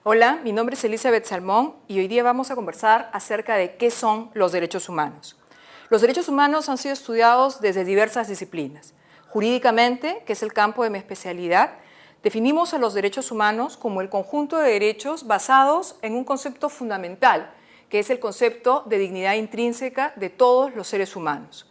Hola, mi nombre es Elizabeth Salmón y hoy día vamos a conversar acerca de qué son los derechos humanos. Los derechos humanos han sido estudiados desde diversas disciplinas. Jurídicamente, que es el campo de mi especialidad, definimos a los derechos humanos como el conjunto de derechos basados en un concepto fundamental, que es el concepto de dignidad intrínseca de todos los seres humanos.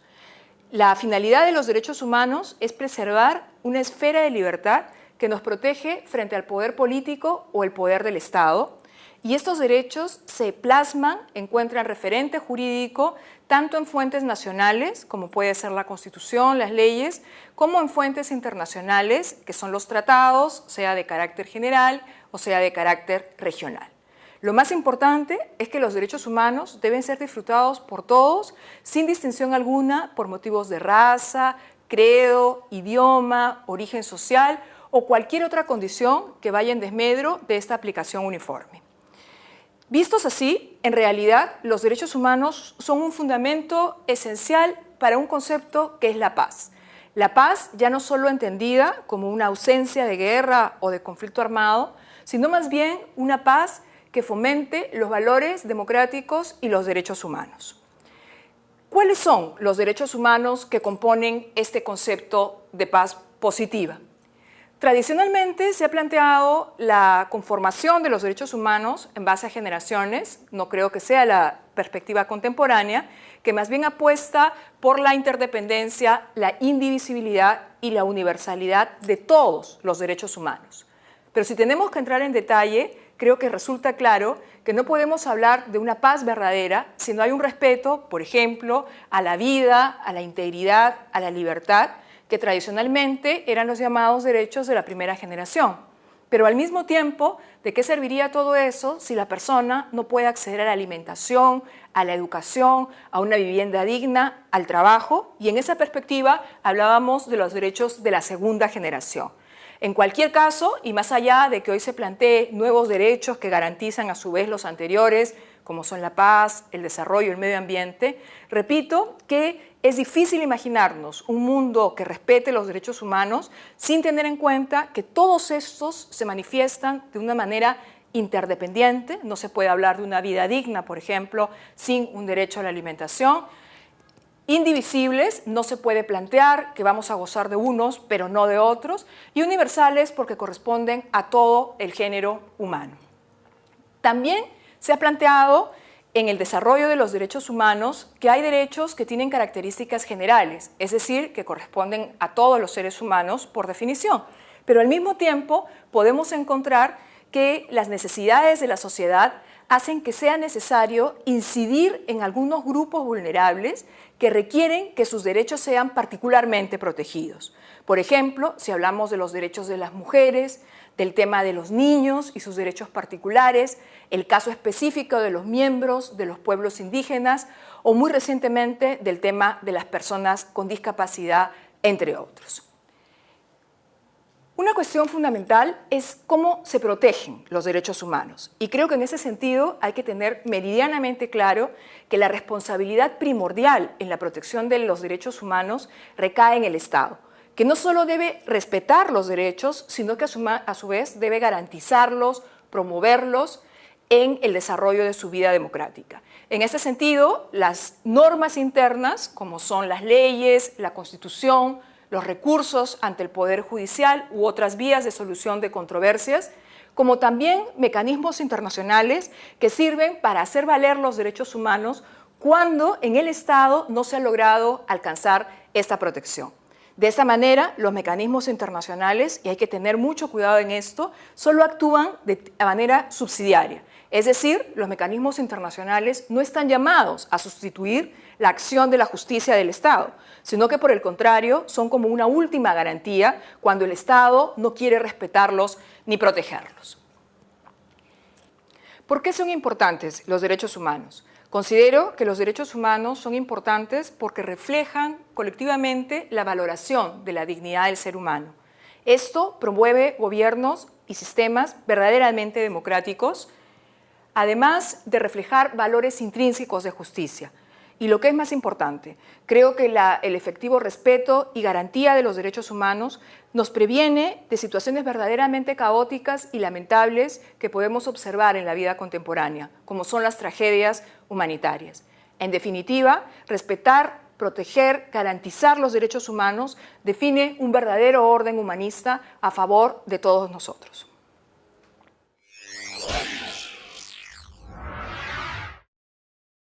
La finalidad de los derechos humanos es preservar una esfera de libertad que nos protege frente al poder político o el poder del Estado, y estos derechos se plasman, encuentran referente jurídico tanto en fuentes nacionales, como puede ser la Constitución, las leyes, como en fuentes internacionales, que son los tratados, sea de carácter general o sea de carácter regional. Lo más importante es que los derechos humanos deben ser disfrutados por todos, sin distinción alguna, por motivos de raza, credo, idioma, origen social o cualquier otra condición que vaya en desmedro de esta aplicación uniforme. Vistos así, en realidad, los derechos humanos son un fundamento esencial para un concepto que es la paz. La paz ya no solo entendida como una ausencia de guerra o de conflicto armado, sino más bien una paz que fomente los valores democráticos y los derechos humanos. ¿Cuáles son los derechos humanos que componen este concepto de paz positiva? Tradicionalmente se ha planteado la conformación de los derechos humanos en base a generaciones, no creo que sea la perspectiva contemporánea, que más bien apuesta por la interdependencia, la indivisibilidad y la universalidad de todos los derechos humanos. Pero si tenemos que entrar en detalle, creo que resulta claro que no podemos hablar de una paz verdadera si no hay un respeto, por ejemplo, a la vida, a la integridad, a la libertad, que tradicionalmente eran los llamados derechos de la primera generación. Pero al mismo tiempo, ¿de qué serviría todo eso si la persona no puede acceder a la alimentación, a la educación, a una vivienda digna, al trabajo? Y en esa perspectiva hablábamos de los derechos de la segunda generación. En cualquier caso, y más allá de que hoy se plantee nuevos derechos que garantizan a su vez los anteriores, como son la paz, el desarrollo y el medio ambiente, repito que es difícil imaginarnos un mundo que respete los derechos humanos sin tener en cuenta que todos estos se manifiestan de una manera interdependiente. No se puede hablar de una vida digna, por ejemplo, sin un derecho a la alimentación. Indivisibles, no se puede plantear que vamos a gozar de unos, pero no de otros. Y universales porque corresponden a todo el género humano. También se ha planteado en el desarrollo de los derechos humanos que hay derechos que tienen características generales, es decir, que corresponden a todos los seres humanos por definición. Pero al mismo tiempo podemos encontrar que las necesidades de la sociedad hacen que sea necesario incidir en algunos grupos vulnerables que requieren que sus derechos sean particularmente protegidos. Por ejemplo, si hablamos de los derechos de las mujeres, del tema de los niños y sus derechos particulares, el caso específico de los miembros de los pueblos indígenas o muy recientemente del tema de las personas con discapacidad, entre otros. Una cuestión fundamental es cómo se protegen los derechos humanos y creo que en ese sentido hay que tener meridianamente claro que la responsabilidad primordial en la protección de los derechos humanos recae en el Estado, que no solo debe respetar los derechos, sino que a su vez debe garantizarlos, promoverlos en el desarrollo de su vida democrática. En ese sentido, las normas internas, como son las leyes, la Constitución, los recursos ante el Poder Judicial u otras vías de solución de controversias, como también mecanismos internacionales que sirven para hacer valer los derechos humanos cuando en el Estado no se ha logrado alcanzar esta protección. De esa manera, los mecanismos internacionales, y hay que tener mucho cuidado en esto, solo actúan de manera subsidiaria. Es decir, los mecanismos internacionales no están llamados a sustituir la acción de la justicia del Estado, sino que por el contrario son como una última garantía cuando el Estado no quiere respetarlos ni protegerlos. ¿Por qué son importantes los derechos humanos? Considero que los derechos humanos son importantes porque reflejan colectivamente la valoración de la dignidad del ser humano. Esto promueve gobiernos y sistemas verdaderamente democráticos, además de reflejar valores intrínsecos de justicia. Y lo que es más importante, creo que el efectivo respeto y garantía de los derechos humanos nos previene de situaciones verdaderamente caóticas y lamentables que podemos observar en la vida contemporánea, como son las tragedias humanitarias. En definitiva, respetar, proteger, garantizar los derechos humanos define un verdadero orden humanista a favor de todos nosotros.